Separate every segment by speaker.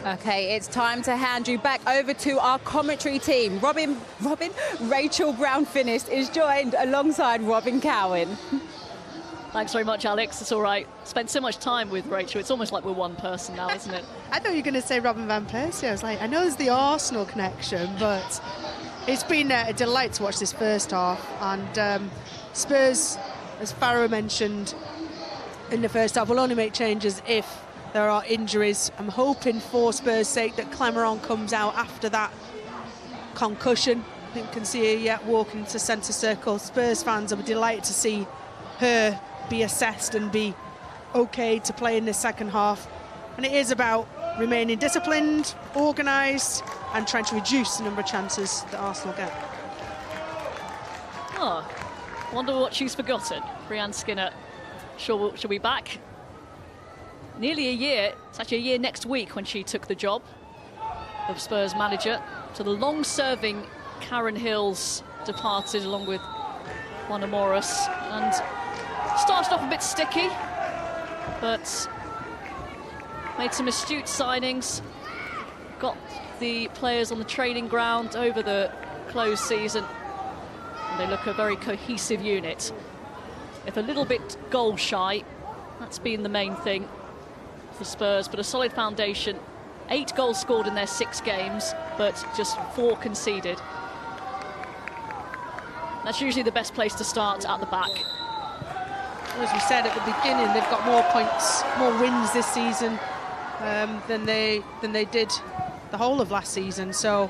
Speaker 1: Okay, it's time to hand you back over to our commentary team. Rachel Brown-Finnis is joined alongside Robin Cowan.
Speaker 2: Thanks very much, Alex. It's all right. Spent so much time with Rachel. It's almost like we're one person now, isn't it?
Speaker 3: I thought you were going to say Robin van Persie. I was like, I know there's the Arsenal connection, but it's been a delight to watch this first half. And Spurs, as Farah mentioned in the first half, will only make changes if there are injuries. I'm hoping for Spurs' sake that Clemeron comes out after that concussion. I think we can see her yet walking into centre circle. Spurs fans will be delighted to see her be assessed and be okay to play in the second half. And it is about remaining disciplined, organised, and trying to reduce the number of chances that Arsenal get.
Speaker 2: Oh, wonder what she's forgotten. Brianne Skinner, she'll be back. Nearly a year, it's actually a year next week when she took the job of Spurs manager. So the long-serving Karen Hills departed along with Juana Morris and started off a bit sticky, but made some astute signings, got the players on the training ground over the closed season, and they look a very cohesive unit. If a little bit goal shy, that's been the main thing for Spurs, but a solid foundation. 8 goals scored in their 6 games, but just 4 conceded. That's usually the best place to start, at the back.
Speaker 3: As we said at the beginning, they've got more points, more wins this season than they did the whole of last season. So,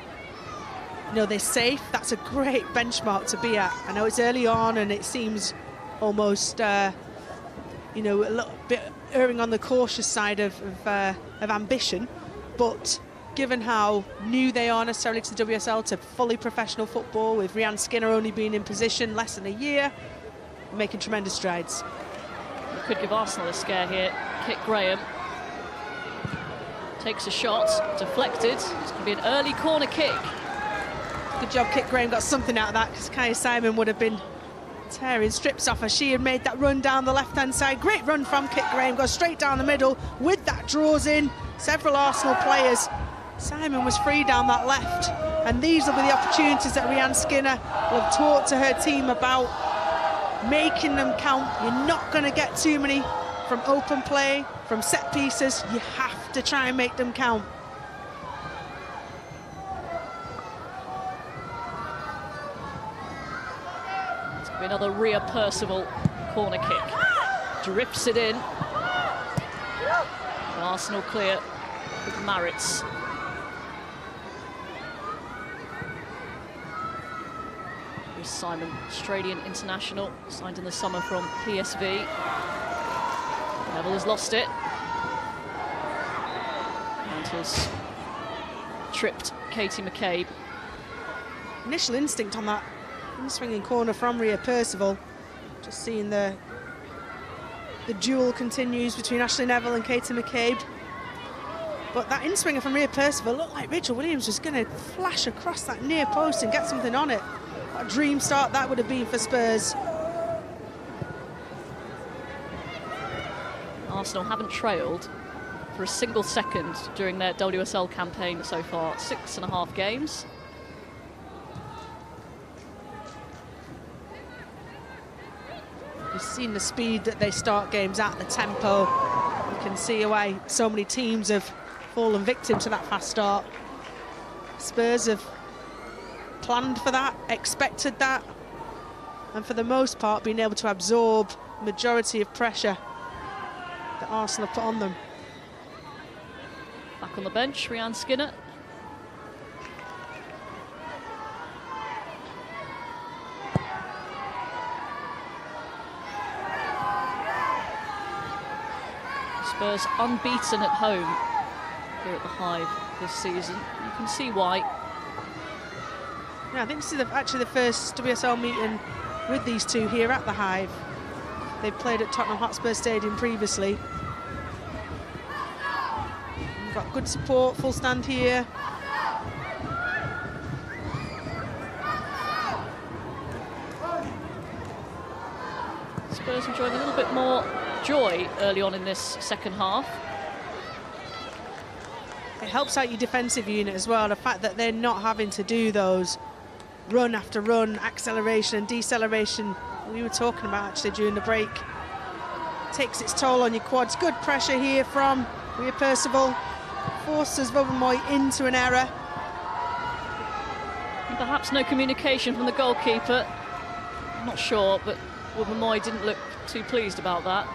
Speaker 3: you know, they're safe. That's a great benchmark to be at. I know it's early on and it seems almost, you know, a little bit erring on the cautious side of ambition, but given how new they are necessarily to the WSL, to fully professional football, with Brianne Skinner only being in position less than a year, making tremendous strides.
Speaker 2: We could give Arsenal a scare here. Kit Graham takes a shot, deflected. It's going to be an early corner kick.
Speaker 3: Good job, Kit Graham got something out of that, because Kaya Simon would have been tearing strips off as she had made that run down the left-hand side. Great run from Kit Graham, goes straight down the middle with that, draws in several Arsenal players. Simon was free down that left, and these will be the opportunities that Brianne Skinner will have talked to her team about, making them count. You're not going to get too many from open play, from set pieces. You have to try and make them count.
Speaker 2: Another Rhea Percival corner kick. Drifts it in. Arsenal clear with Maritz. Here's Simon, Australian international, signed in the summer from PSV. Neville has lost it. And has tripped Katie McCabe.
Speaker 3: Initial instinct on that swinging corner from Rhea Percival. Just seeing the duel continues between Ashley Neville and Katie McCabe. But that in-swinger from Rhea Percival looked like Rachel Williams was going to flash across that near post and get something on it. What a dream start that would have been for Spurs.
Speaker 2: Arsenal haven't trailed for a single second during their WSL campaign so far. 6.5 games.
Speaker 3: You've seen the speed that they start games at, the tempo. You can see why so many teams have fallen victim to that fast start. Spurs have planned for that, expected that, and for the most part been able to absorb the majority of pressure that Arsenal have put on them.
Speaker 2: Back on the bench, Brianne Skinner. Spurs unbeaten at home here at the Hive this season. You can see why.
Speaker 3: Yeah, I think this is actually the first WSL meeting with these two here at the Hive. They've played at Tottenham Hotspur Stadium previously. We've got good support, full stand here.
Speaker 2: Spurs enjoying a little bit more joy early on in this second half.
Speaker 3: It helps out your defensive unit as well, the fact that they're not having to do those run after run, acceleration and deceleration we were talking about actually during the break. Takes its toll on your quads. Good pressure here from Rhea Percival. Forces Vovimoy into an error.
Speaker 2: And perhaps no communication from the goalkeeper. I'm not sure, but Vovimoy didn't look too pleased about that.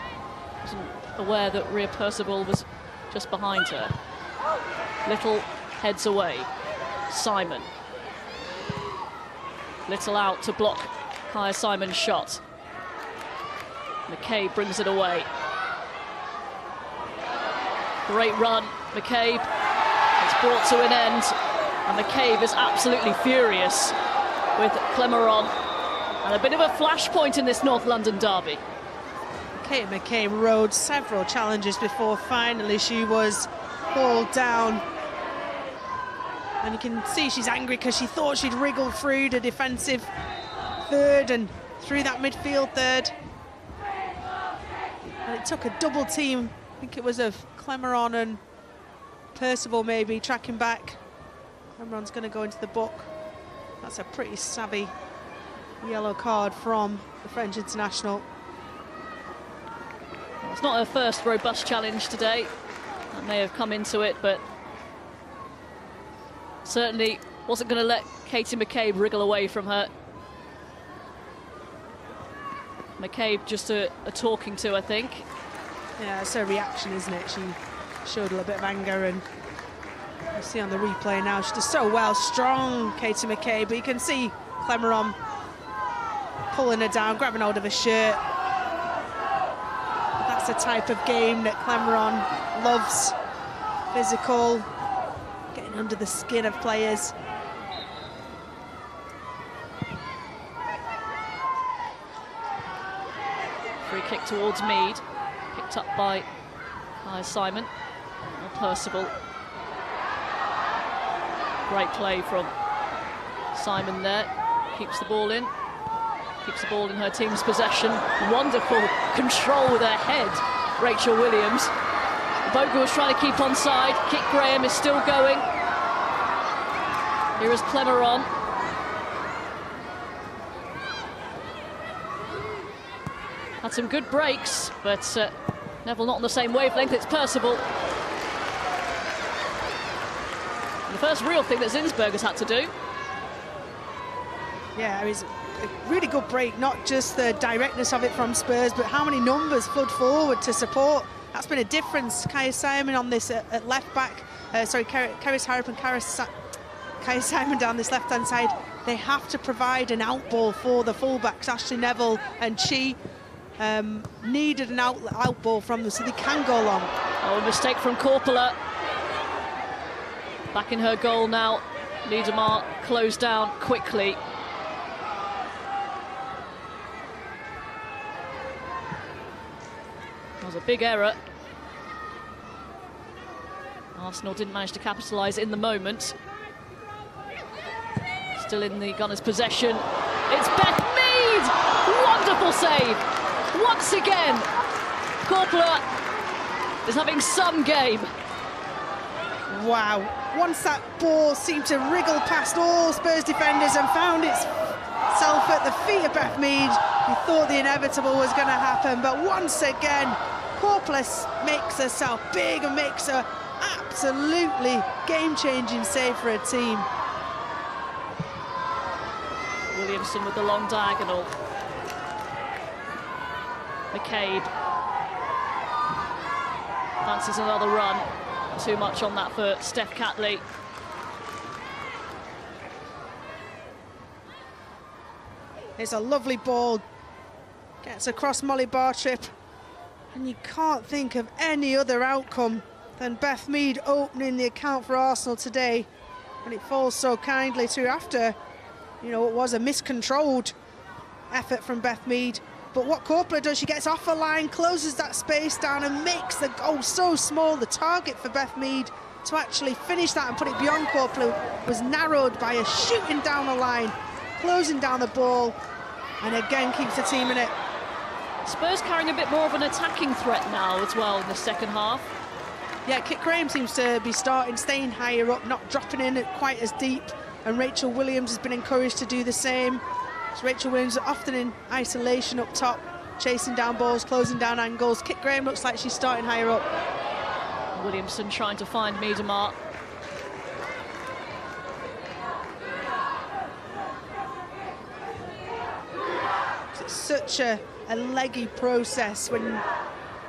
Speaker 2: Wasn't aware that Rhea Percival was just behind her. Little heads away. Simon. Little out to block Kaya Simon's shot. McCabe brings it away. Great run, McCabe. It's brought to an end, and McCabe is absolutely furious with Clemeron. And a bit of a flashpoint in this North London derby.
Speaker 3: Kate McCabe rode several challenges before finally she was hauled down. And you can see she's angry because she thought she'd wriggled through the defensive third and through that midfield third. And it took a double team, I think it was of Clemeron and Percival maybe, tracking back. Clemeron's going to go into the book. That's a pretty savvy yellow card from the French international.
Speaker 2: Well, it's not her first robust challenge today. That may have come into it, but certainly wasn't going to let Katie McCabe wriggle away from her. McCabe just a talking to, I think.
Speaker 3: Yeah, it's her reaction, isn't it? She showed a little bit of anger, and you see on the replay now, she does so well. Strong Katie McCabe, but you can see Clemeron pulling her down, grabbing hold of her shirt. But that's the type of game that Clemeron loves. Physical, getting under the skin of players.
Speaker 2: Free kick towards Mead, picked up by Kaya Simon. And Percival. Great play from Simon there. Keeps the ball in. Keeps the ball in her team's possession. Wonderful control with her head, Rachel Williams. Bogle was trying to keep onside. Kit Graham is still going. Here is Clemeron. Had some good breaks, but Neville not on the same wavelength. It's Percival. And the first real thing that Zinsberg has had to do.
Speaker 3: Yeah, it was a really good break, not just the directness of it from Spurs, but how many numbers flood forward to support. That's been a difference. Kaya Simon on this at left back. Keris Harrop and Kaya Simon down this left-hand side. They have to provide an out ball for the fullbacks. Ashley Neville and Chi needed an out ball from them so they can go long.
Speaker 2: Oh, a mistake from Korpela. Back in her goal now. Liedemar closed down quickly. That was a big error. Arsenal didn't manage to capitalise in the moment. Still in the Gunners' possession. It's Beth Mead! Wonderful save! Once again, Korpela is having some game.
Speaker 3: Wow. Once that ball seemed to wriggle past all Spurs defenders and found itself at the feet of Beth Mead, we thought the inevitable was going to happen, but once again, Korpela makes herself big and makes her absolutely game-changing save for her team.
Speaker 2: Williamson with the long diagonal. McCabe fancies another run. Too much on that for Steph Catley.
Speaker 3: It's a lovely ball. Gets across Molly Bartrip. And you can't think of any other outcome than Beth Mead opening the account for Arsenal today. And it falls so kindly to after, you know, it was a miscontrolled effort from Beth Mead. But what Korpela does, she gets off the line, closes that space down and makes the goal so small. The target for Beth Mead to actually finish that and put it beyond Korpela was narrowed by a shooting down the line, closing down the ball, and again keeps the team in it.
Speaker 2: Spurs carrying a bit more of an attacking threat now as well in the second half.
Speaker 3: Yeah, Kit Graham seems to be staying higher up, not dropping in quite as deep, and Rachel Williams has been encouraged to do the same. So Rachel Williams often in isolation up top, chasing down balls, closing down angles. Kit Graham looks like she's starting higher up.
Speaker 2: Williamson trying to find Miedemar.
Speaker 3: It's such a leggy process when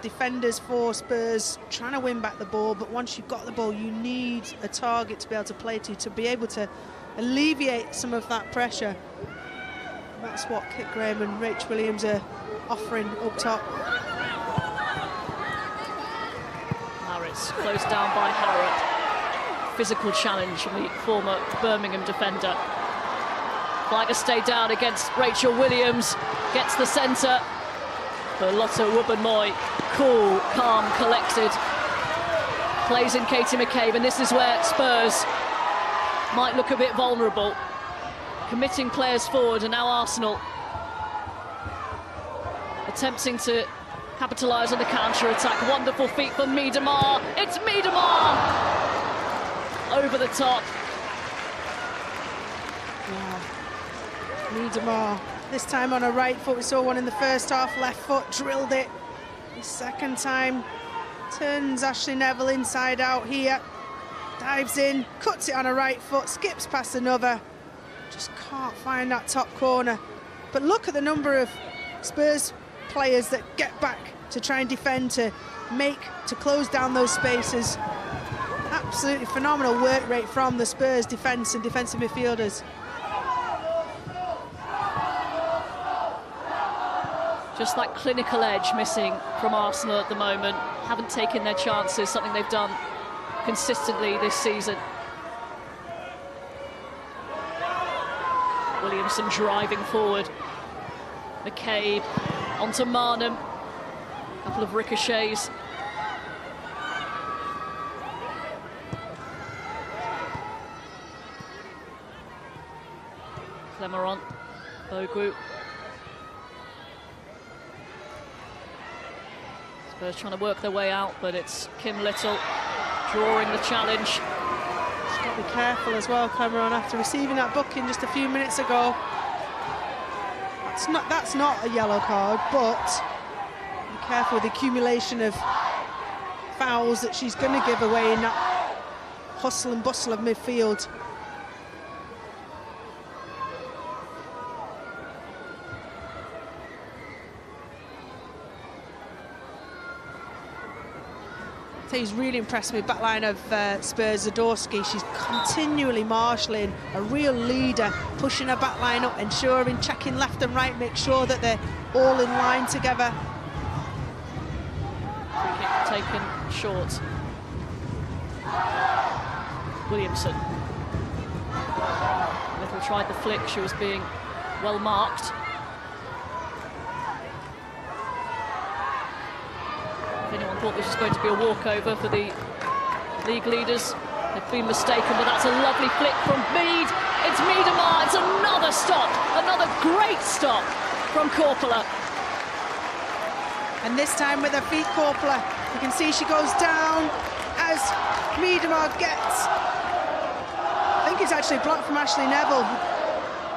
Speaker 3: defenders for Spurs trying to win back the ball, but once you've got the ball, you need a target to be able to play to be able to alleviate some of that pressure. And that's what Kit Graham and Rach Williams are offering up top.
Speaker 2: Harris closed down by Harrod. Physical challenge from the former Birmingham defender. Flag stay down against Rachel Williams, gets the centre. But Lotte Wubben-Moy, cool, calm, collected. Plays in Katie McCabe, and this is where Spurs might look a bit vulnerable. Committing players forward, and now Arsenal attempting to capitalise on the counter-attack. Wonderful feat from Miedemar. It's Miedemar! Over the top.
Speaker 3: Wow. Miedemar, this time on her right foot. We saw one in the first half, left foot, drilled it. The second time, turns Ashley Neville inside out here. Dives in, cuts it on her right foot, skips past another. Just can't find that top corner. But look at the number of Spurs players that get back to try and defend, to close down those spaces. Absolutely phenomenal work rate from the Spurs defence and defensive midfielders.
Speaker 2: Just that clinical edge missing from Arsenal at the moment. Haven't taken their chances, something they've done consistently this season. Williamson driving forward. McCabe onto Marnham. A couple of ricochets. Clemeron, Bogu. Spurs trying to work their way out, but it's Kim Little drawing the challenge.
Speaker 3: She's got to be careful as well, Clemeron, after receiving that booking just a few minutes ago. That's not a yellow card, but be careful with the accumulation of fouls that she's going to give away in that hustle and bustle of midfield. He's really impressed with back line of Spurs. Zadorsky, she's continually marshalling, a real leader, pushing her back line up, ensuring, checking left and right, make sure that they're all in line together.
Speaker 2: Free kick taken short. Williamson. Little tried the flick, she was being well marked. If anyone thought this was going to be a walkover for the league leaders, they've been mistaken, but that's a lovely flick from Mead. It's Miedemar, it's another stop, another great stop from Korpela.
Speaker 3: And this time with her feet, Korpela, you can see she goes down as Miedemar gets, I think it's actually blocked from Ashley Neville.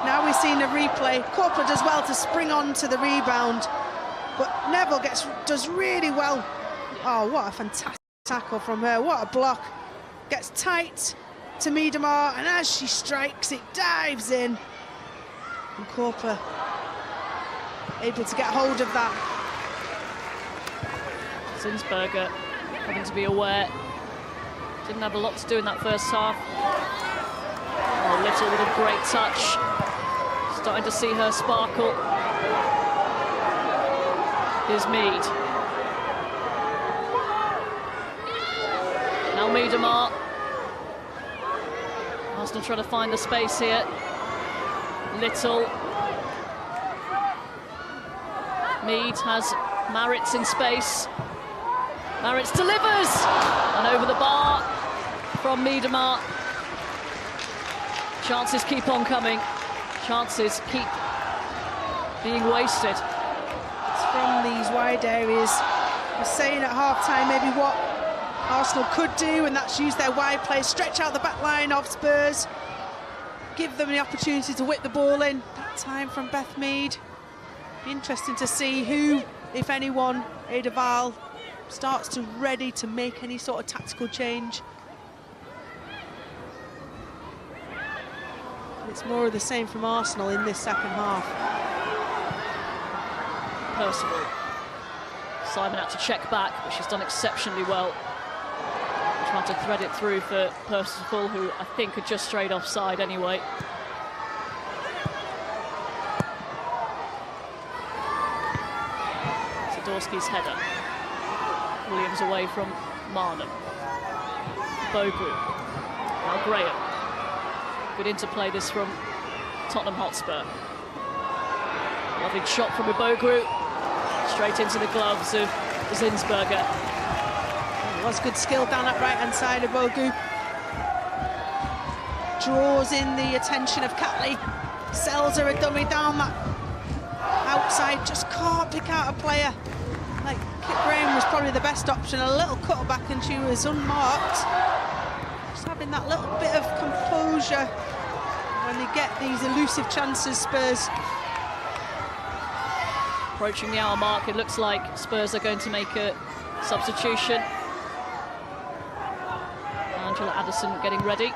Speaker 3: Now we've seen a replay. Korpela does well to spring on to the rebound, but Neville does really well. Oh, what a fantastic tackle from her, what a block. Gets tight to Miedemar, and as she strikes, it dives in. And Korpela able to get hold of that.
Speaker 2: Zinsberger having to be aware. Didn't have a lot to do in that first half. Oh, Little with a great touch. Starting to see her sparkle. Here's Mead. Now Miedemar. Arsenal trying to find the space here. Little. Mead has Maritz in space. Maritz delivers! And over the bar from Miedemar. Chances keep on coming. Chances keep being wasted.
Speaker 3: It's from these wide areas. I was saying at half-time maybe what Arsenal could do, and that's use their wide play, stretch out the back line of Spurs, give them the opportunity to whip the ball in. That time from Beth Mead. Be interesting to see who, if anyone, Ada Val starts to ready to make any sort of tactical change. It's more of the same from Arsenal in this second half.
Speaker 2: Percival. Simon had to check back, but she's done exceptionally well. Trying to thread it through for Percival, who I think had just strayed offside anyway. Zadorsky's header. Williams away from Marnham. Bogu. Now Graham. Good interplay this from Tottenham Hotspur. Lovely shot from Bogu. Straight into the gloves of Zinsberger.
Speaker 3: There was good skill down that right-hand side of Bogu. Draws in the attention of Catley. Sells her a dummy down that outside. Just can't pick out a player. Like, Kit Graham was probably the best option. A little cutback and she was unmarked. Just having that little bit of composure when they get these elusive chances, Spurs.
Speaker 2: Approaching the hour mark, it looks like Spurs are going to make a substitution. Angela Addison getting ready.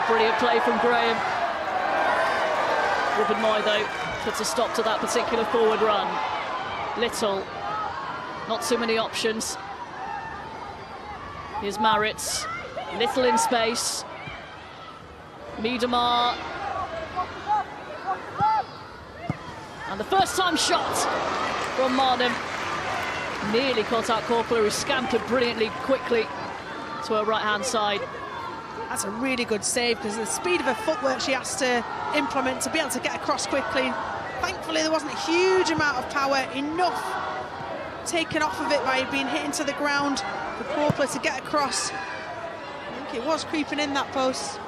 Speaker 2: Brilliant play from Graham. Robin Moy, though, puts a stop to that particular forward run. Little, not too many options. Here's Maritz, Little in space. Miedemar. And the first time shot from Marnham. Nearly caught out Corkler, who scampered brilliantly quickly to her right-hand side.
Speaker 3: That's a really good save, because the speed of her footwork she has to implement to be able to get across quickly. Thankfully, there wasn't a huge amount of power, enough taken off of it by being hit into the ground for Corkler to get across. I think it was creeping in that post.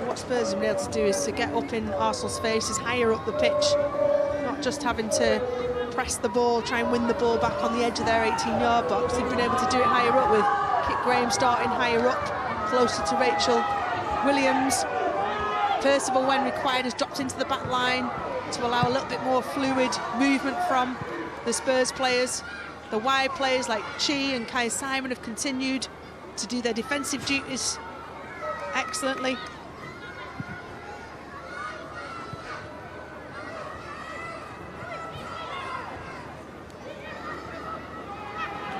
Speaker 3: What Spurs have been able to do is to get up in Arsenal's faces, higher up the pitch, not just having to press the ball, try and win the ball back on the edge of their 18-yard box. They've been able to do it higher up, with Kit Graham starting higher up, closer to Rachel Williams. Percival, when required, has dropped into the back line to allow a little bit more fluid movement from the Spurs players. The wide players like Chi and Kai Simon have continued to do their defensive duties excellently.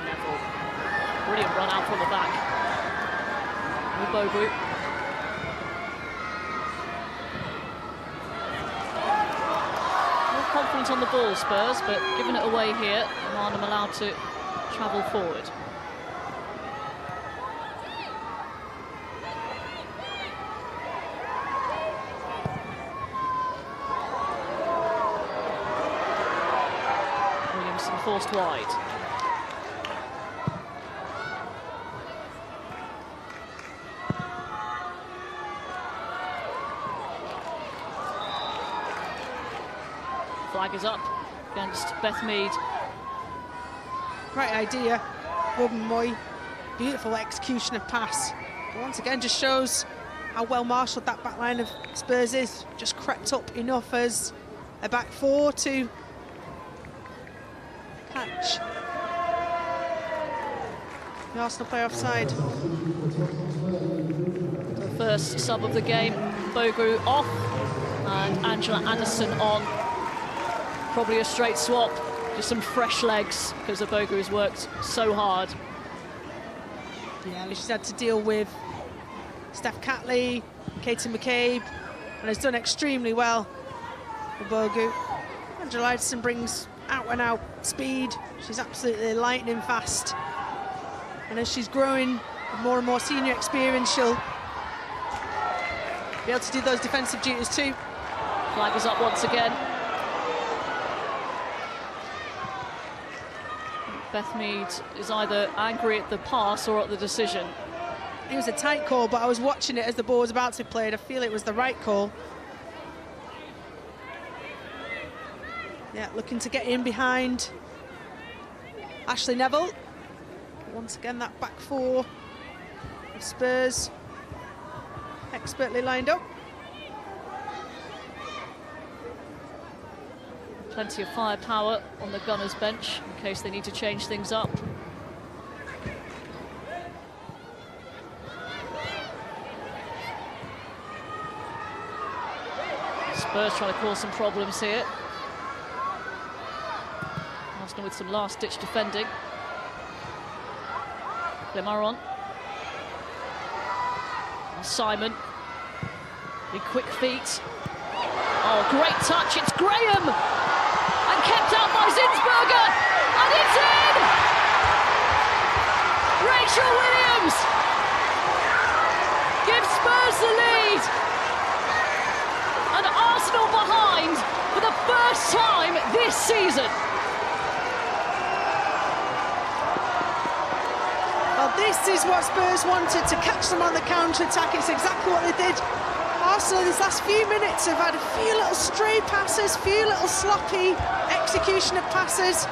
Speaker 2: Neville. Brilliant run out from the back. Bogu. More confident on the ball, Spurs, but giving it away here. Marnham allowed to travel forward. Williamson forced wide. Flag is up against Beth Mead.
Speaker 3: Great idea, Robin Moy. Beautiful execution of pass. But once again, just shows how well marshalled that back line of Spurs is. Just crept up enough as a back four to catch the Arsenal player offside.
Speaker 2: The first sub of the game, Bogu off, and Angela Addison on. Probably a straight swap. Just some fresh legs, because Bogu has worked so hard.
Speaker 3: Yeah, she's had to deal with Steph Catley, Katie McCabe, and has done extremely well for Bogu. Angela Edson brings out-and-out speed. She's absolutely lightning fast. And as she's growing with more and more senior experience, she'll be able to do those defensive duties too.
Speaker 2: Flag is up once again. Beth Mead is either angry at the pass or at the decision.
Speaker 3: It was a tight call, but I was watching it as the ball was about to be played. I feel it was the right call. Yeah, looking to get in behind Ashley Neville. Once again, that back four of Spurs expertly lined up.
Speaker 2: Plenty of firepower on the Gunners bench in case they need to change things up. Spurs trying to cause some problems here. Arsenal with some last-ditch defending. Lemaron. Simon. Big quick feet. Oh, great touch, it's Graham! And kept out by Zinsberger! And it's in! Rachel Williams gives Spurs the lead! And Arsenal behind for the first time this season.
Speaker 3: Well, this is what Spurs wanted, to catch them on the counter-attack. It's exactly what they did. Arsenal, these last few minutes, have had a few little stray passes, few little sloppy execution of passes.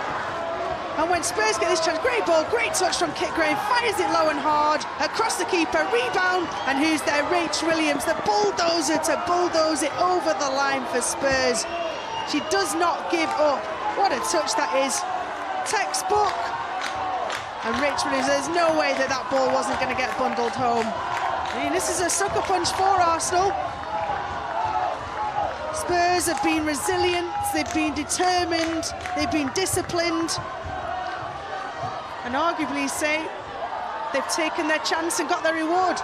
Speaker 3: And when Spurs get this chance, great ball, great touch from Kit Graham, fires it low and hard, across the keeper, rebound, and who's there? Rach Williams, the bulldozer to bulldoze it over the line for Spurs. She does not give up. What a touch that is. Textbook. And Rach Williams, there's no way that that ball wasn't going to get bundled home. I mean, this is a sucker punch for Arsenal. Spurs have been resilient, they've been determined, they've been disciplined. And arguably say they've taken their chance and got their reward.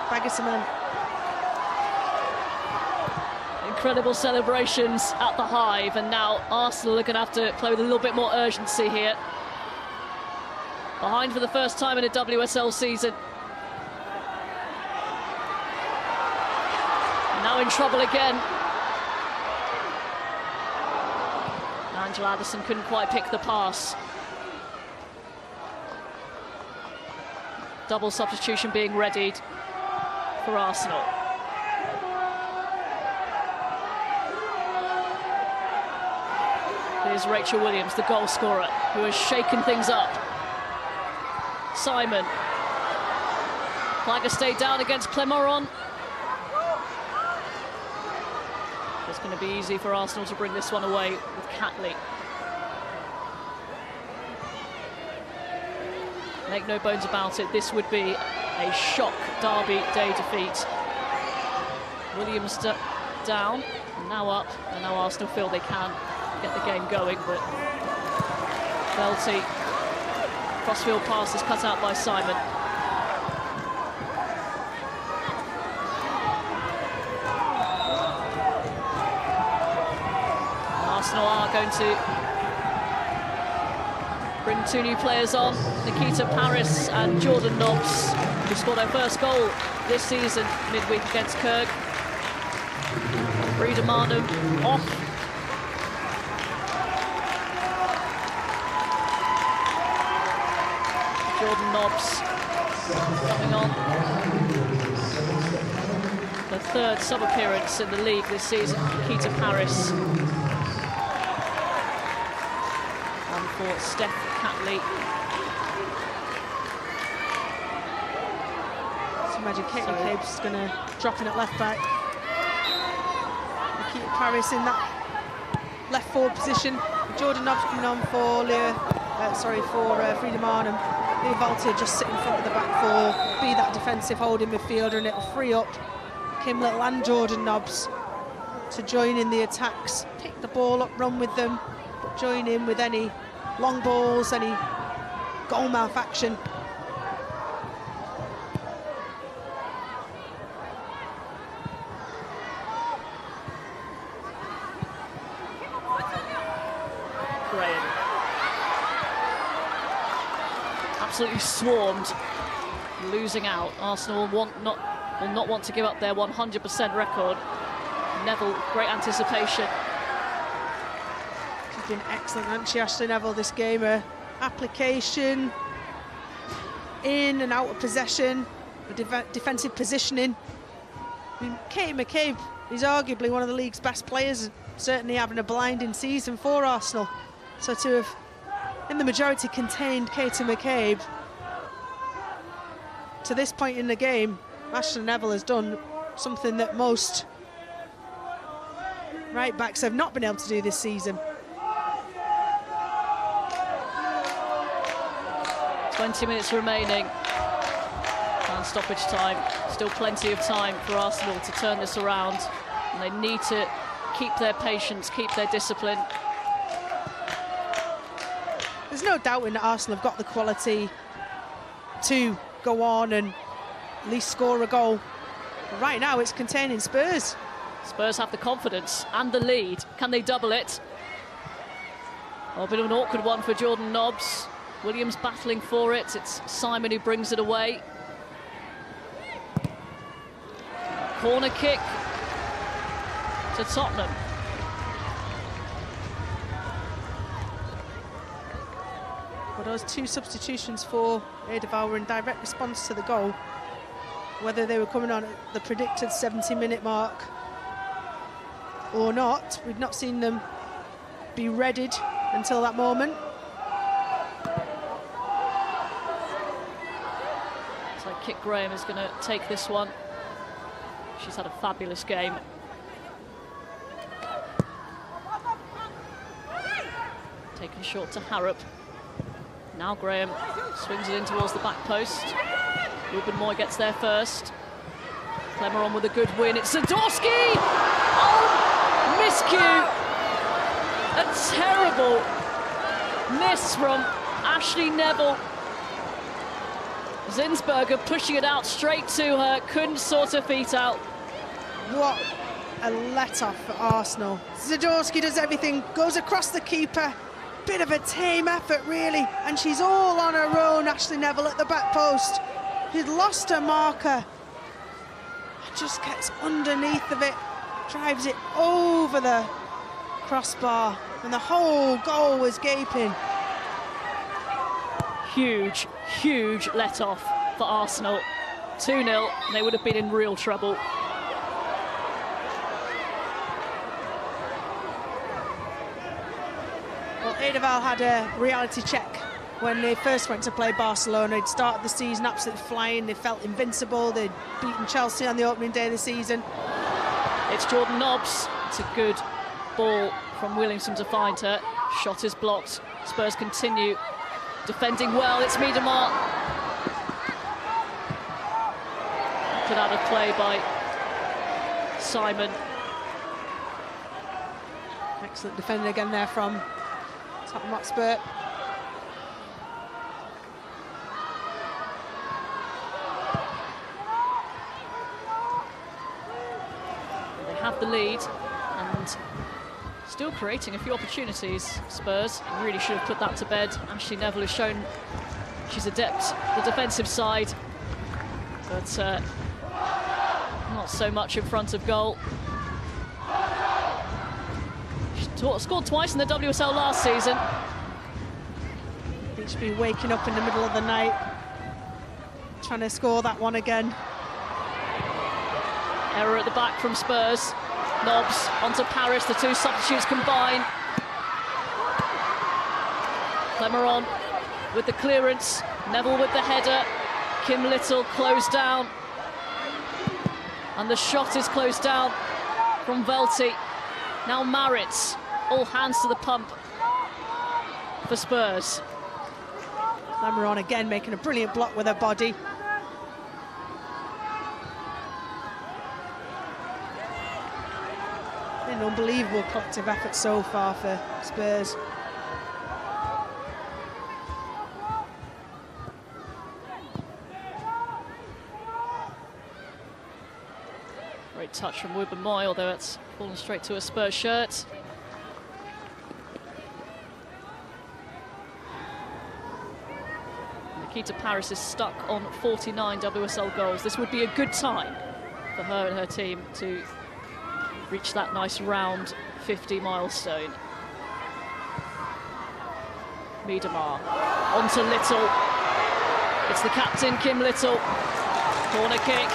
Speaker 3: Bagassaman.
Speaker 2: Incredible celebrations at the Hive, and now Arsenal are going to have to play with a little bit more urgency here. Behind for the first time in a WSL season. Now in trouble again. Angela Addison couldn't quite pick the pass. Double substitution being readied for Arsenal. Here's Rachel Williams, the goal scorer, who has shaken things up. Simon. Flagger stayed down against Clemoron. It's going to be easy for Arsenal to bring this one away with Catley. Make no bones about it, this would be a shock Derby Day defeat. Williams down, and now up, and now Arsenal feel they can get the game going, but Belty, crossfield pass is cut out by Simon. Arsenal are going to bring two new players on, Nikita Paris and Jordan Nobbs, who scored their first goal this season midweek against Kirk. Frida Marnham off. Jordan Nobbs coming on. The third sub-appearance in the league this season, Nikita Paris. And for Steph Catley.
Speaker 3: So imagine Kate McCabe's going to drop in at left back. Nikita Paris in that left forward position. Jordan Nobbs coming on for Frida Marnham. Leah Valtier just sit in front of the back four, be that defensive holding midfielder, and it'll free up Kim Little and Jordan Nobbs to join in the attacks, pick the ball up, run with them, but join in with any long balls, any goal mouth action.
Speaker 2: Graham. Absolutely swarmed, losing out. Arsenal will not want to give up their 100% record. Neville, great anticipation.
Speaker 3: She's been excellent, hasn't she, Ashley Neville, this game? Her application, in and out of possession, the defensive positioning. I mean, Katie McCabe is arguably one of the league's best players, certainly having a blinding season for Arsenal. So to have, in the majority, contained Katie McCabe to this point in the game, Ashley Neville has done something that most right-backs have not been able to do this season.
Speaker 2: 20 minutes remaining. And stoppage time. Still plenty of time for Arsenal to turn this around. And they need to keep their patience, keep their discipline.
Speaker 3: There's no doubting that Arsenal have got the quality to go on and at least score a goal. But right now it's containing Spurs.
Speaker 2: Spurs have the confidence and the lead. Can they double it? Oh, a bit of an awkward one for Jordan Nobbs. Williams battling for it. It's Simon who brings it away. Corner kick to Tottenham.
Speaker 3: Well, those two substitutions for Edeval were in direct response to the goal. Whether they were coming on at the predicted 70-minute mark or not, we've not seen them be readied until that moment.
Speaker 2: So Kit Graham is going to take this one. She's had a fabulous game. Taken short to Harrop. Now Graham swings it in towards the back post. Ruben Moy gets there first. Clemeron with a good win. It's Zadorsky! Oh, miscue! A terrible miss from Ashley Neville. Zinsberger pushing it out straight to her, couldn't sort her feet out.
Speaker 3: What a let-off for Arsenal. Zadorsky does everything, goes across the keeper. Bit of a tame effort, really, and she's all on her own, Ashley Neville, at the back post. She'd lost her marker. Just gets underneath of it, drives it over the crossbar, and the whole goal was gaping.
Speaker 2: Huge, huge let-off for Arsenal. 2-0, and they would have been in real trouble.
Speaker 3: Well, Edeval had a reality check when they first went to play Barcelona. They'd started the season absolutely flying. They felt invincible. They'd beaten Chelsea on the opening day of the season.
Speaker 2: It's Jordan Nobbs. It's a good ball from Williamson to find her. Shot is blocked. Spurs continue defending well. It's Miedemar. Put out of play by Simon.
Speaker 3: Excellent defending again there from Tottenham Hotspur.
Speaker 2: They have the lead and still creating a few opportunities. Spurs really should have put that to bed. Ashley Neville has shown she's adept the defensive side, but not so much in front of goal. She scored twice in the WSL last season.
Speaker 3: I think she'll be waking up in the middle of the night trying to score that one again.
Speaker 2: Error at the back from Spurs. Nobbs onto Paris, the two substitutes combine. Clemeron with the clearance, Neville with the header. Kim Little closed down. And the shot is closed down from Velti. Now Maritz, all hands to the pump for Spurs.
Speaker 3: Clemeron again making a brilliant block with her body. An unbelievable collective effort so far for Spurs.
Speaker 2: Great touch from Wubben Moy, although it's fallen straight to a Spurs shirt. Nikita Paris is stuck on 49 WSL goals. This would be a good time for her and her team to reach that nice round 50 milestone. Miedemar onto Little. It's the captain, Kim Little. Corner kick.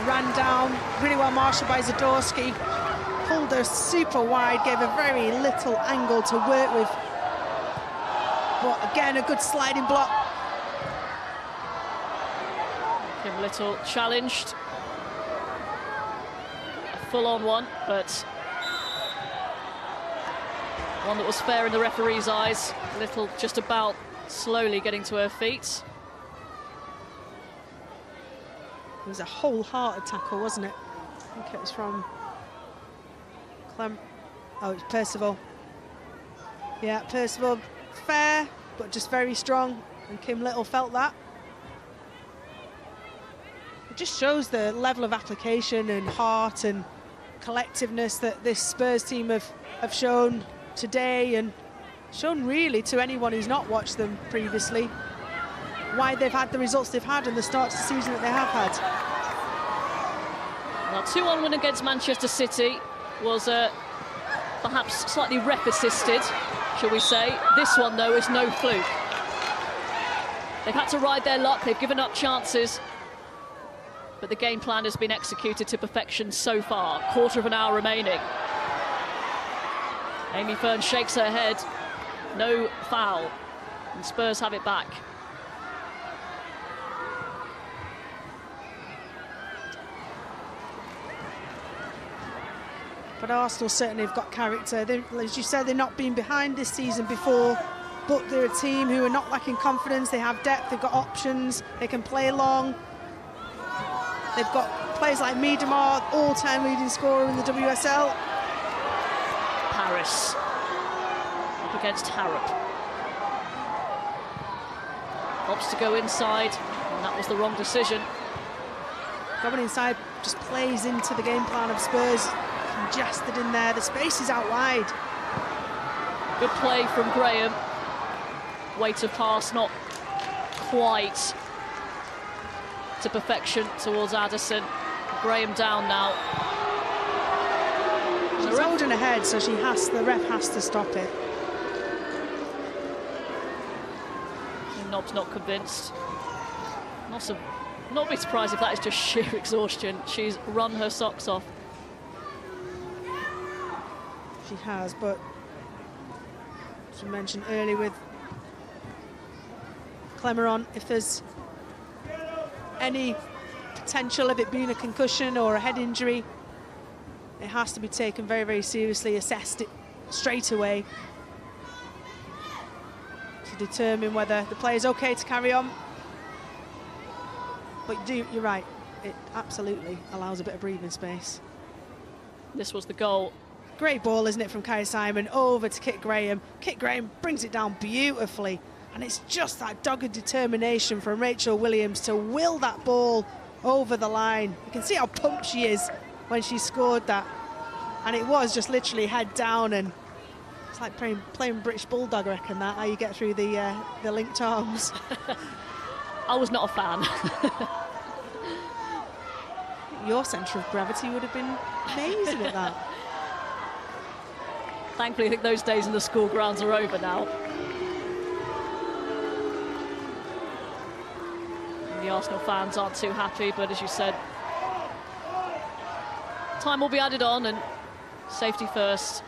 Speaker 3: Ran down, really well marshalled by Zadorsky. Pulled her super wide, gave her very little angle to work with. But again, a good sliding block.
Speaker 2: Kim Little challenged. A full-on one, but one that was fair in the referee's eyes. Little just about slowly getting to her feet.
Speaker 3: It was a wholehearted tackle, wasn't it? I think it was from Clem. Oh, it's Percival. Yeah, Percival, fair, but just very strong. And Kim Little felt that. It just shows the level of application and heart and collectiveness that this Spurs team have shown today, and shown really to anyone who's not watched them previously, why they've had the results they've had and the start to the season that they have had.
Speaker 2: Well, 2-1 win against Manchester City was perhaps slightly ref-assisted, shall we say. This one, though, is no fluke. They've had to ride their luck, they've given up chances, but the game plan has been executed to perfection so far. Quarter of an hour remaining. Amy Fern shakes her head. No foul, and Spurs have it back.
Speaker 3: But Arsenal certainly have got character. As you said, they've not been behind this season before, but they're a team who are not lacking confidence. They have depth, they've got options, they can play long. They've got players like Miedemar, all-time leading scorer in the WSL.
Speaker 2: Paris up against Harrop. Opts to go inside, and that was the wrong decision.
Speaker 3: Going inside just plays into the game plan of Spurs. Congested in there, the space is out wide.
Speaker 2: Good play from Graham. Weight of pass not quite to perfection towards Addison. Graham down now.
Speaker 3: She's holding her head, so the ref has to stop it.
Speaker 2: And Nobb's not convinced. Not be surprised if that is just sheer exhaustion. She's run her socks off.
Speaker 3: She has, but as we mentioned earlier with Clemeron, if there's any potential of it being a concussion or a head injury, it has to be taken very, very seriously, assessed it straight away to determine whether the player's okay to carry on. But you're right, it absolutely allows a bit of breathing space.
Speaker 2: This was the goal.
Speaker 3: Great ball, isn't it, from Kaya Simon over to Kit Graham. Kit Graham brings it down beautifully, and it's just that dogged determination from Rachel Williams to will that ball over the line. You can see how pumped she is when she scored that, and it was just literally head down, and it's like playing British Bulldog, I reckon, that, how you get through the linked arms.
Speaker 2: I was not a fan.
Speaker 3: Your centre of gravity would have been amazing at that.
Speaker 2: Thankfully, I think those days in the school grounds are over now. And the Arsenal fans aren't too happy, but as you said, time will be added on, and safety first.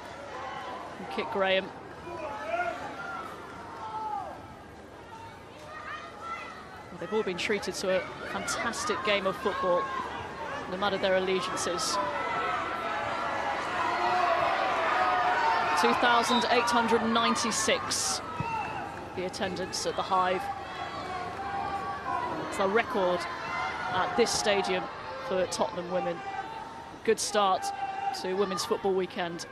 Speaker 2: And Kit Graham. Well, they've all been treated to a fantastic game of football, no matter their allegiances. 2,896 the attendance at the Hive. It's a record at this stadium for Tottenham women. Good start to Women's Football Weekend.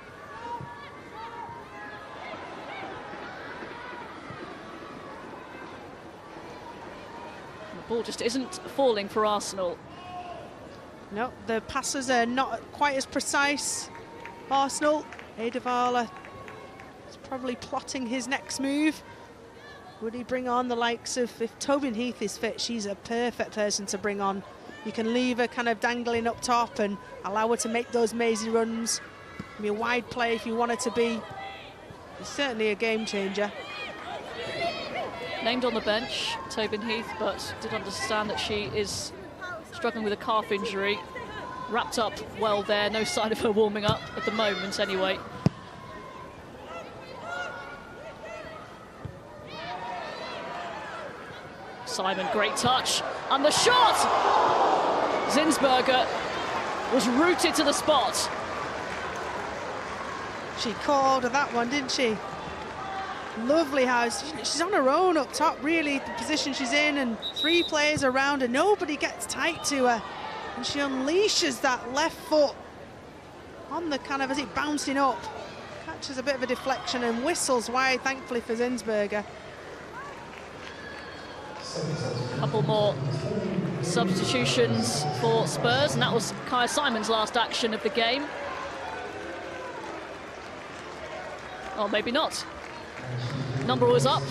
Speaker 2: The Ball just isn't falling for Arsenal.
Speaker 3: No, the passes are not quite as precise. Arsenal, Edevala is probably plotting his next move. Would he bring on the likes of, if Tobin Heath is fit, she's a perfect person to bring on. You can leave her kind of dangling up top and allow her to make those mazy runs. Be a wide play if you want her to be. It's certainly a game changer.
Speaker 2: Named on the bench, Tobin Heath, but did understand that she is struggling with a calf injury. Wrapped up well there, no sign of her warming up at the moment anyway. Simon, great touch, and the shot! Zinsberger was rooted to the spot.
Speaker 3: She caught hold of that one, didn't she? Lovely how she's on her own up top, really, the position she's in, and 3 players around her, nobody gets tight to her, and she unleashes that left foot on the kind of, as it bouncing up, catches a bit of a deflection and whistles wide, thankfully for Zinsberger.
Speaker 2: A couple more substitutions for Spurs, and that was Kaya Simon's last action of the game. Oh, maybe not. Number was up.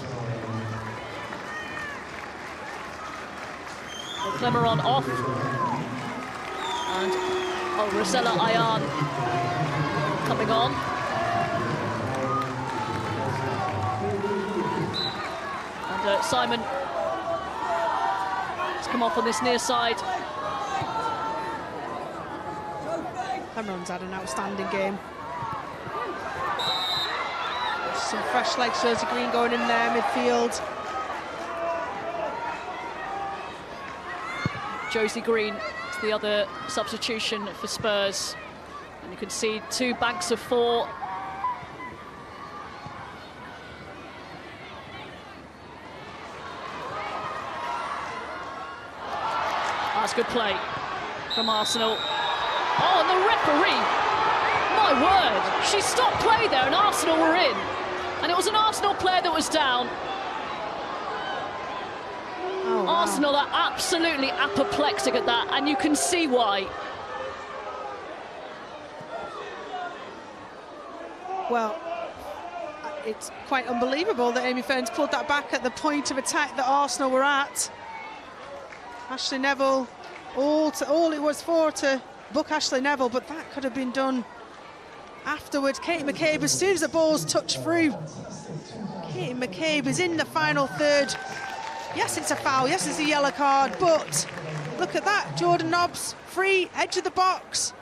Speaker 2: Clemeron off. And Rosella Ayan coming on. And Simon has come off on this near side.
Speaker 3: Clemeron's had an outstanding game. Some fresh legs, Josie Green going in there, midfield.
Speaker 2: Josie Green is the other substitution for Spurs. And you can see 2 banks of 4. That's good play from Arsenal. Oh, and the referee, my word, she stopped play there and Arsenal were in. And it was an Arsenal player that was down.
Speaker 3: Oh, wow.
Speaker 2: Arsenal are absolutely apoplectic at that, and you can see why.
Speaker 3: Well, it's quite unbelievable that Amy Ferns pulled that back at the point of attack that Arsenal were at. Ashley Neville, all it was for to book Ashley Neville, but that could have been done afterwards. Katie McCabe, as soon as the ball's touched through, Katie McCabe is in the final third. Yes, it's a foul, yes, it's a yellow card, but look at that, Jordan Nobbs, free, edge of the box.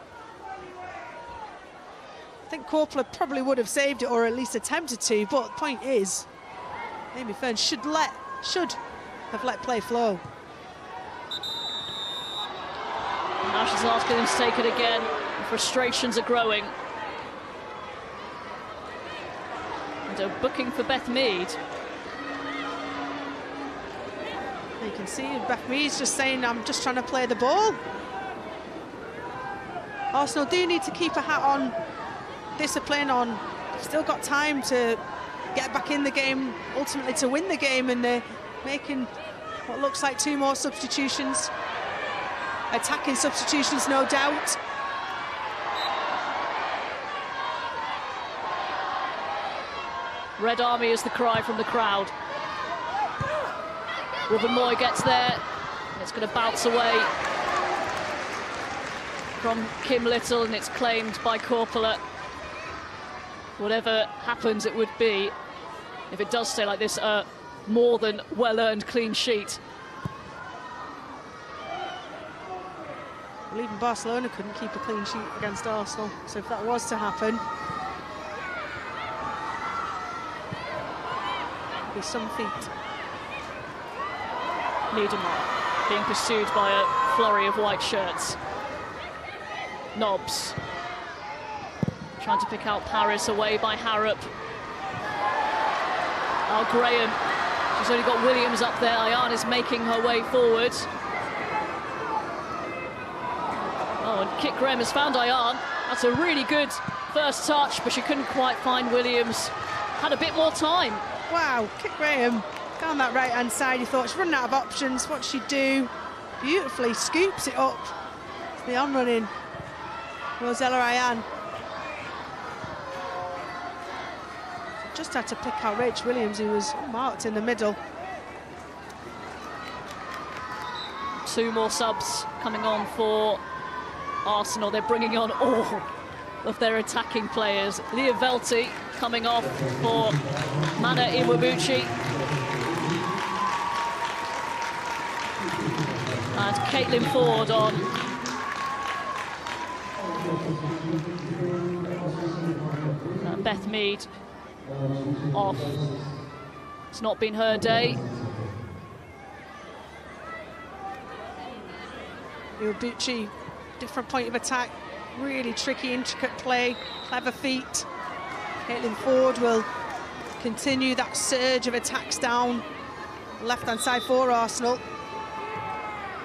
Speaker 3: I think Corpler probably would have saved it, or at least attempted to, but the point is, Amy Ferns should have let play flow.
Speaker 2: Now she's asking him to take it again. The frustrations are growing. And a booking for Beth Mead.
Speaker 3: You can see Beth Mead's just saying, I'm just trying to play the ball. Arsenal do need to keep a hat on, discipline on. They've still got time to get back in the game, ultimately to win the game, and they're making what looks like 2 more substitutions. Attacking substitutions, no doubt.
Speaker 2: Red Army is the cry from the crowd. Robin Moy gets there, and it's going to bounce away from Kim Little, and it's claimed by Corpler. Whatever happens, it would be, if it does stay like this, a more than well-earned clean sheet.
Speaker 3: Well, even Barcelona couldn't keep a clean sheet against Arsenal, so if that was to happen, it'd be some feat.
Speaker 2: Niedermar being pursued by a flurry of white shirts. Nobbs trying to pick out Paris, away by Harrop. Oh, Graham, she's only got Williams up there. Ayan is making her way forward. Oh, and Kit Graham has found Ayan. That's a really good first touch, but she couldn't quite find Williams. Had a bit more time.
Speaker 3: Wow, Kit Graham Down that right-hand side, you thought she's running out of options. What's she do? Beautifully scoops it up. It's the on-running Rosella Ryan. Just had to pick out Rach Williams, who was marked in the middle.
Speaker 2: 2 more subs coming on for Arsenal. They're bringing on all of their attacking players. Leah Velti coming off for Mana Iwabuchi. And Caitlin Ford on. Beth Mead off. It's not been her day.
Speaker 3: Iwabuchi, different point of attack, really tricky, intricate play, clever feet. Caitlin Ford will continue that surge of attacks down the left-hand side for Arsenal.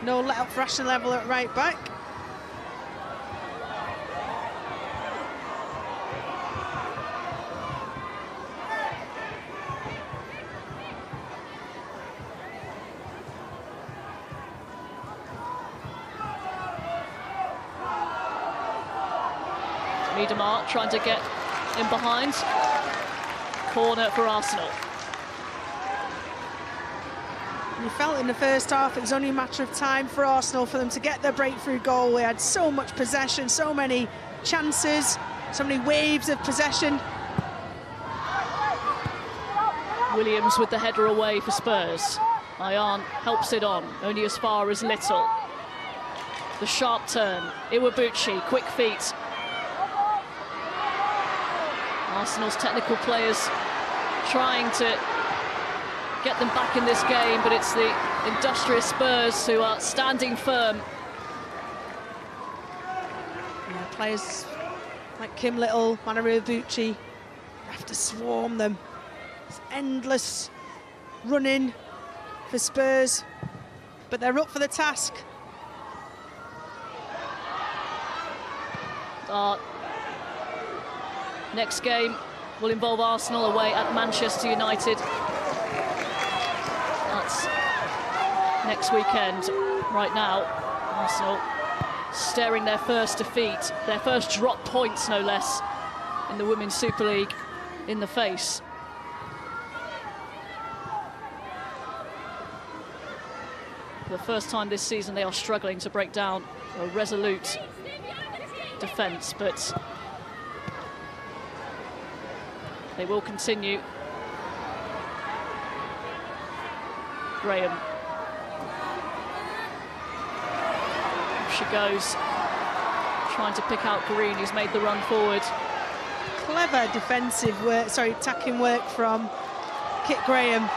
Speaker 3: No let up for Ashton Level at right back.
Speaker 2: Miedemar trying to get in behind. Corner for Arsenal.
Speaker 3: You felt in the first half it was only a matter of time for Arsenal for them to get their breakthrough goal. They had so much possession, so many chances, so many waves of possession.
Speaker 2: Williams with the header away for Spurs. Ayan helps it on, only as far as Little. The sharp turn, Iwabuchi, quick feet. Arsenal's technical players trying to get them back in this game, but it's the industrious Spurs who are standing firm.
Speaker 3: Yeah, players like Kim Little, Mana Iwabuchi have to swarm them. It's endless running for Spurs, but they're up for the task.
Speaker 2: Next game will involve Arsenal away at Manchester United. That's next weekend. Right now, Arsenal staring their first defeat, their first drop points, no less, in the Women's Super League in the face. For the first time this season, they are struggling to break down a resolute defence, but they will continue. Graham. She goes, trying to pick out Green, who's made the run forward.
Speaker 3: Clever defensive work, attacking work from Kit Graham.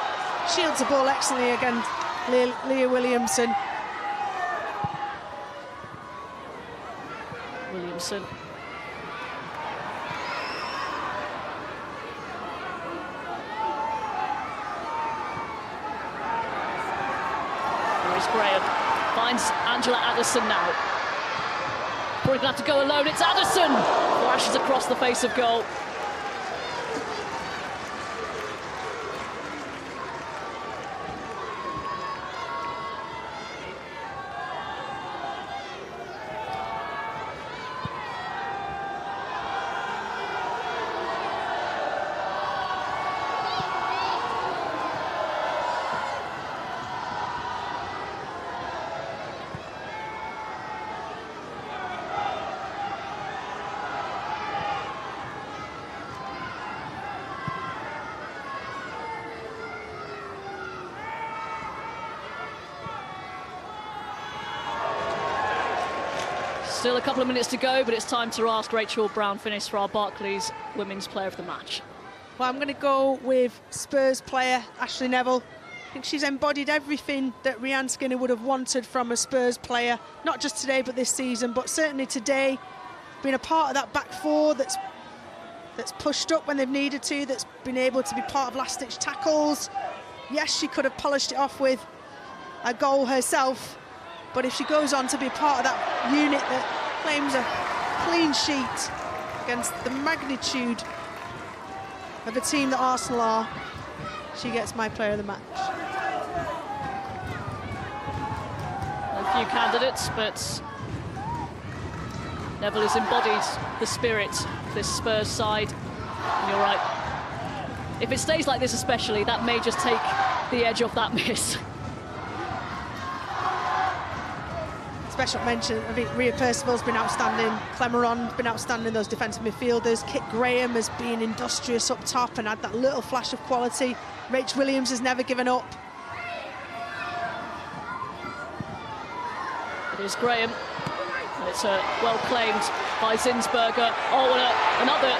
Speaker 3: Shields the ball excellently against Leah Williamson.
Speaker 2: Williamson. There's Graham. Finds Angela Addison now. Probably gonna have to go alone. It's Addison! Flashes across the face of goal. Still a couple of minutes to go, but it's time to ask Rachel Brown-Finnis for our Barclays Women's Player of the Match.
Speaker 3: Well, I'm going to go with Spurs player Ashley Neville. I think she's embodied everything that Rianne Skinner would have wanted from a Spurs player, not just today but this season, but certainly today. Being a part of that back four that's pushed up when they've needed to, that's been able to be part of last-ditch tackles. Yes, she could have polished it off with a goal herself, but if she goes on to be part of that unit that claims a clean sheet against the magnitude of a team that Arsenal are, she gets my player of the match.
Speaker 2: A few candidates, but Neville has embodied the spirit of this Spurs side. And you're right. If it stays like this especially, that may just take the edge off that miss.
Speaker 3: Special mention, I think Rhea Percival's been outstanding, Clemeron's been outstanding, those defensive midfielders. Kit Graham has been industrious up top and had that little flash of quality. Rach Williams has never given up.
Speaker 2: It is Graham. And it's well claimed by Zinsberger. Oh, and another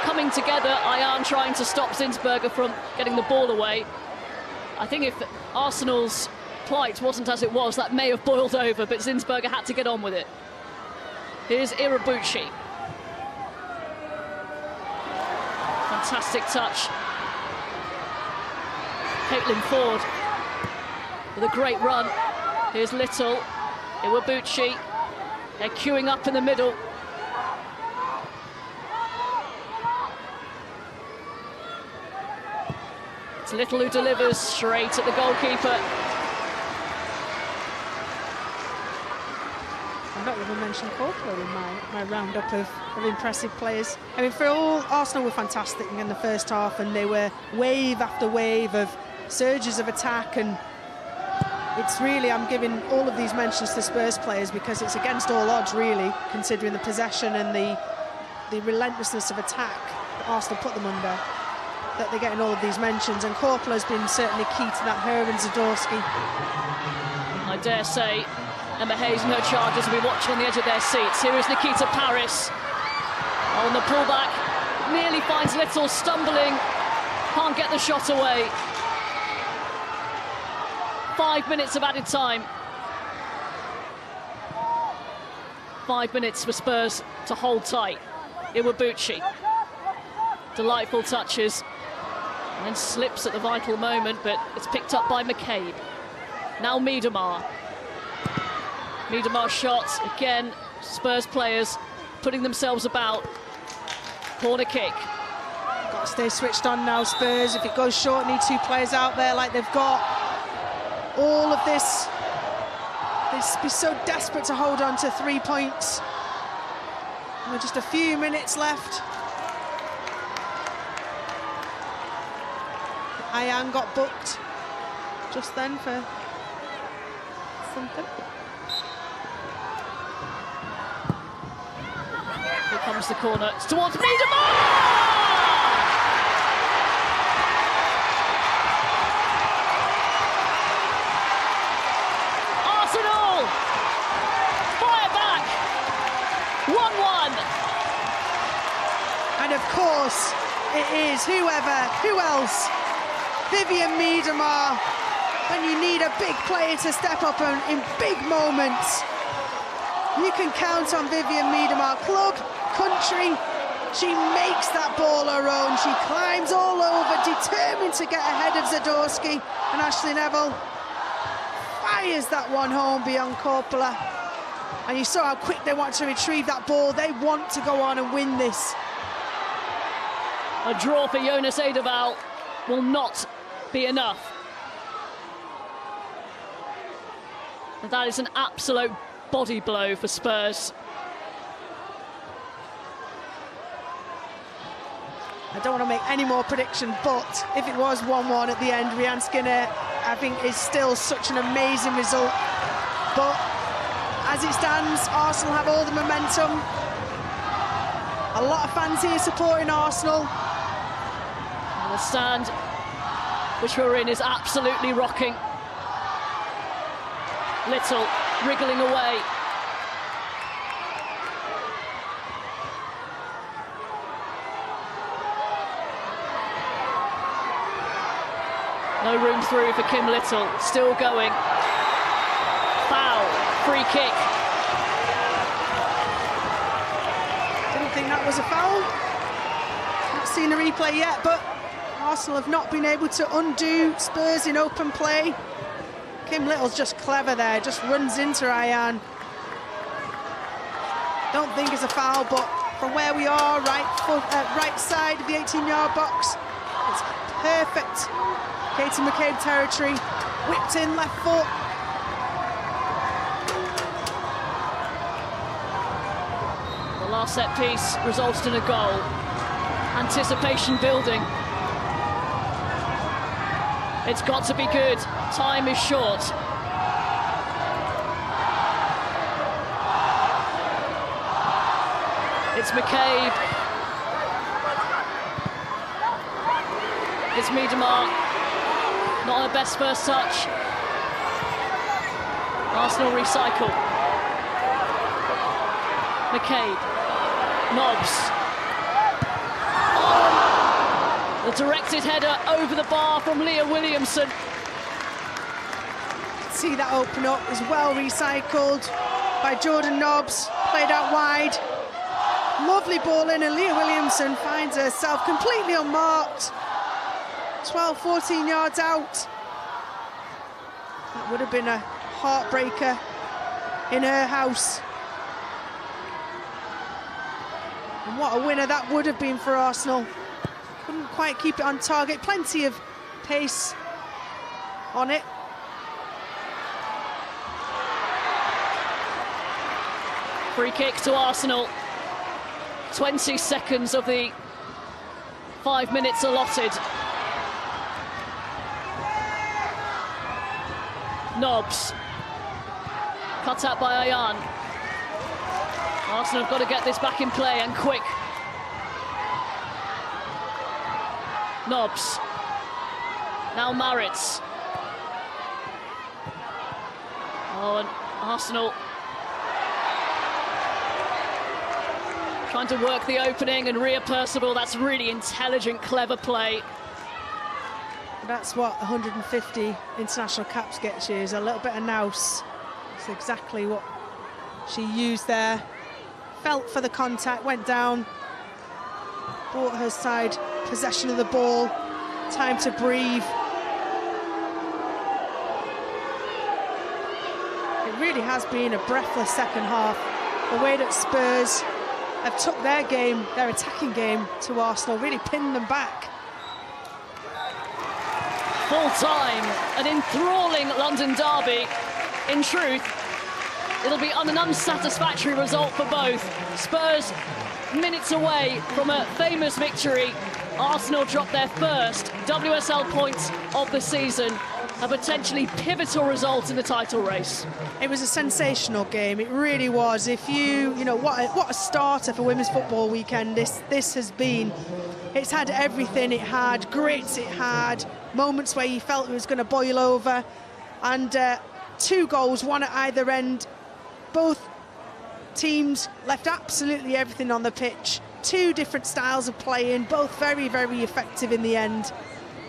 Speaker 2: coming together. Ayan trying to stop Zinsberger from getting the ball away. I think if Arsenal's plight wasn't as it was, that may have boiled over, but Zinsberger had to get on with it. Here's Irabuchi. Fantastic touch. Caitlin Ford with a great run. Here's Little. Iwabuchi. They're queuing up in the middle. It's Little who delivers straight at the goalkeeper.
Speaker 3: I've not even mentioned Corporal in my roundup of impressive players. I mean, for all, Arsenal were fantastic in the first half, and they were wave after wave of surges of attack, and it's really, I'm giving all of these mentions to Spurs players because it's against all odds, really, considering the possession and the relentlessness of attack that Arsenal put them under, that they're getting all of these mentions. And Corporal has been certainly key to that, her and Zadorsky.
Speaker 2: I dare say Emma Hayes and her charges will be watching on the edge of their seats. Here is Nikita Paris on the pullback. Nearly finds Little, stumbling, can't get the shot away. 5 minutes of added time. 5 minutes for Spurs to hold tight. Iwabuchi. Delightful touches. And then slips at the vital moment, but it's picked up by McCabe. Now Miedemar. Miedemar shot. Again, Spurs players putting themselves about. Corner kick.
Speaker 3: Got to stay switched on now, Spurs. If it goes short, need two players out there like they've got. All of this, they'd be so desperate to hold on to 3 points. And with just a few minutes left. Ayan got booked just then for something.
Speaker 2: Here comes the corner. It's towards Miedemar!
Speaker 3: And of course, it is who else? Vivianne Miedemar. When you need a big player to step up in big moments, you can count on Vivianne Miedemar. Club, country, she makes that ball her own. She climbs all over, determined to get ahead of Zadorsky, and Ashley Neville fires that one home beyond Corpola. And you saw how quick they want to retrieve that ball. They want to go on and win this.
Speaker 2: A draw for Jonas Eidevall will not be enough. And that is an absolute body blow for Spurs.
Speaker 3: I don't want to make any more prediction, but if it was 1-1 at the end, Rianne Skinner, I think, is still such an amazing result. But as it stands, Arsenal have all the momentum. A lot of fans here supporting Arsenal.
Speaker 2: And the stand which we're in is absolutely rocking. Little wriggling away. No room through for Kim Little, still going. Foul, free kick.
Speaker 3: Didn't think that was a foul. Not seen a replay yet, but Arsenal have not been able to undo Spurs in open play. Kim Little's just clever there, just runs into Ayan. Don't think it's a foul, but from where we are, right side of the 18-yard box, it's perfect Katie McCabe territory, whipped in left foot.
Speaker 2: The last set piece resulted in a goal. Anticipation building. It's got to be good. Time is short. It's McCabe. It's Miedemar. Not her best first touch. Arsenal recycle. McCabe. Nobbs. Oh! The directed header over the bar from Leah Williamson.
Speaker 3: See that open up, is well recycled by Jordan Nobbs, played out wide. Lovely ball in, and Leah Williamson finds herself completely unmarked. 12, 14 yards out. That would have been a heartbreaker in her house. And what a winner that would have been for Arsenal. Couldn't quite keep it on target. Plenty of pace on it.
Speaker 2: Free kick to Arsenal. 20 seconds of the 5 minutes allotted. Nobbs. Cut out by Ayan. Arsenal have got to get this back in play, and quick. Nobbs. Now Maritz. Oh, and Arsenal trying to work the opening, and Rhea Percival, that's really intelligent, clever play.
Speaker 3: That's what 150 international caps gets you, is a little bit of nous. That's exactly what she used there. Felt for the contact, went down, brought her side possession of the ball, time to breathe. It really has been a breathless second half. The way that Spurs have took their game, their attacking game, to Arsenal, really pinned them back.
Speaker 2: Full time, an enthralling London derby. In truth, it'll be an unsatisfactory result for both. Spurs minutes away from a famous victory. Arsenal dropped their first WSL points of the season, a potentially pivotal result in the title race.
Speaker 3: It was a sensational game, it really was. If you know, what a starter for women's football weekend this has been. It's had everything. It had grit, it had moments where you felt it was going to boil over, and 2 goals, one at either end. Both teams left absolutely everything on the pitch. 2 different styles of playing, both very, very effective in the end.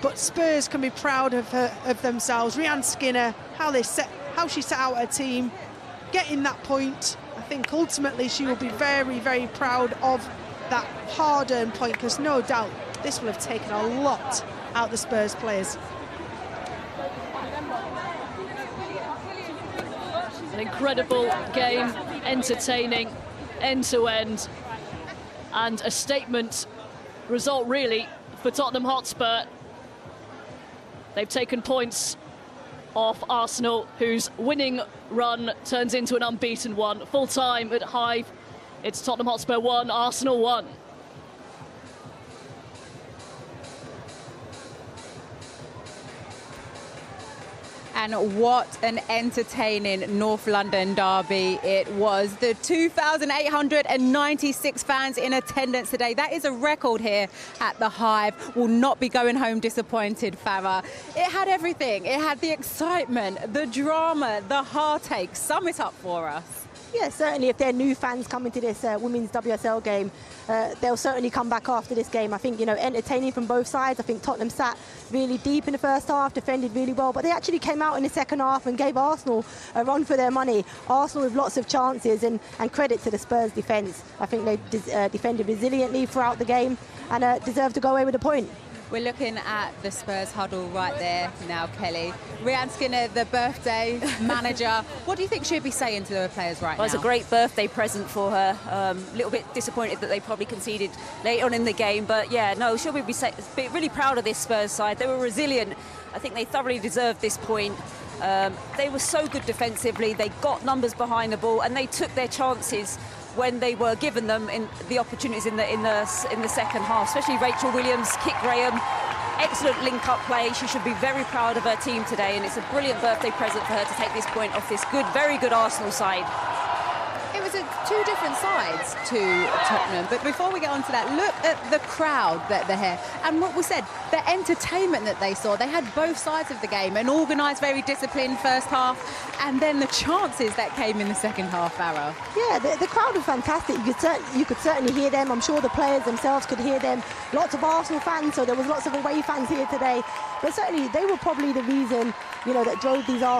Speaker 3: But Spurs can be proud of themselves. Rhian Skinner, how she set out her team, getting that point. I think ultimately she will be very, very proud of that hard-earned point, because no doubt this will have taken a lot out the Spurs players.
Speaker 2: An incredible game, entertaining, end-to-end, and a statement result really for Tottenham Hotspur. They've taken points off Arsenal, whose winning run turns into an unbeaten one. Full time at Hive, it's Tottenham Hotspur 1, Arsenal 1.
Speaker 1: And what an entertaining North London derby it was. The 2,896 fans in attendance today. That is a record here at the Hive. Will not be going home disappointed, Farah. It had everything. It had the excitement, the drama, the heartache. Sum it up for us.
Speaker 4: Yeah, certainly if there are new fans coming to this women's WSL game, they'll certainly come back after this game. I think, you know, entertaining from both sides. I think Tottenham sat really deep in the first half, defended really well, but they actually came out in the second half and gave Arsenal a run for their money. Arsenal with lots of chances, and credit to the Spurs defence. I think they defended resiliently throughout the game and deserved to go away with a point.
Speaker 1: We're looking at the Spurs huddle right there now, Kelly. Rhian Skinner, the birthday manager. What do you think she'd be saying to the players right now?
Speaker 5: Well, it's a great birthday present for her. A little bit disappointed that they probably conceded late on in the game, but yeah, no, she'll be really proud of this Spurs side. They were resilient I think they thoroughly deserved this point. They were so good defensively. They got numbers behind the ball, and they took their chances when they were given them in the opportunities in the second half. Especially Rachel Williams, Kit Graham, excellent link-up play. She should be very proud of her team today, and it's a brilliant birthday present for her to take this point off this very good Arsenal side.
Speaker 1: It was two different sides to Tottenham. But before we get on to that, look at the crowd that they're here. And what we said, the entertainment that they saw. They had both sides of the game, an organised, very disciplined first half, and then the chances that came in the second half, Farah.
Speaker 4: Yeah, the crowd was fantastic. You could certainly hear them. I'm sure the players themselves could hear them. Lots of Arsenal fans, so there was lots of away fans here today. But certainly they were probably the reason, that drove these Arsenal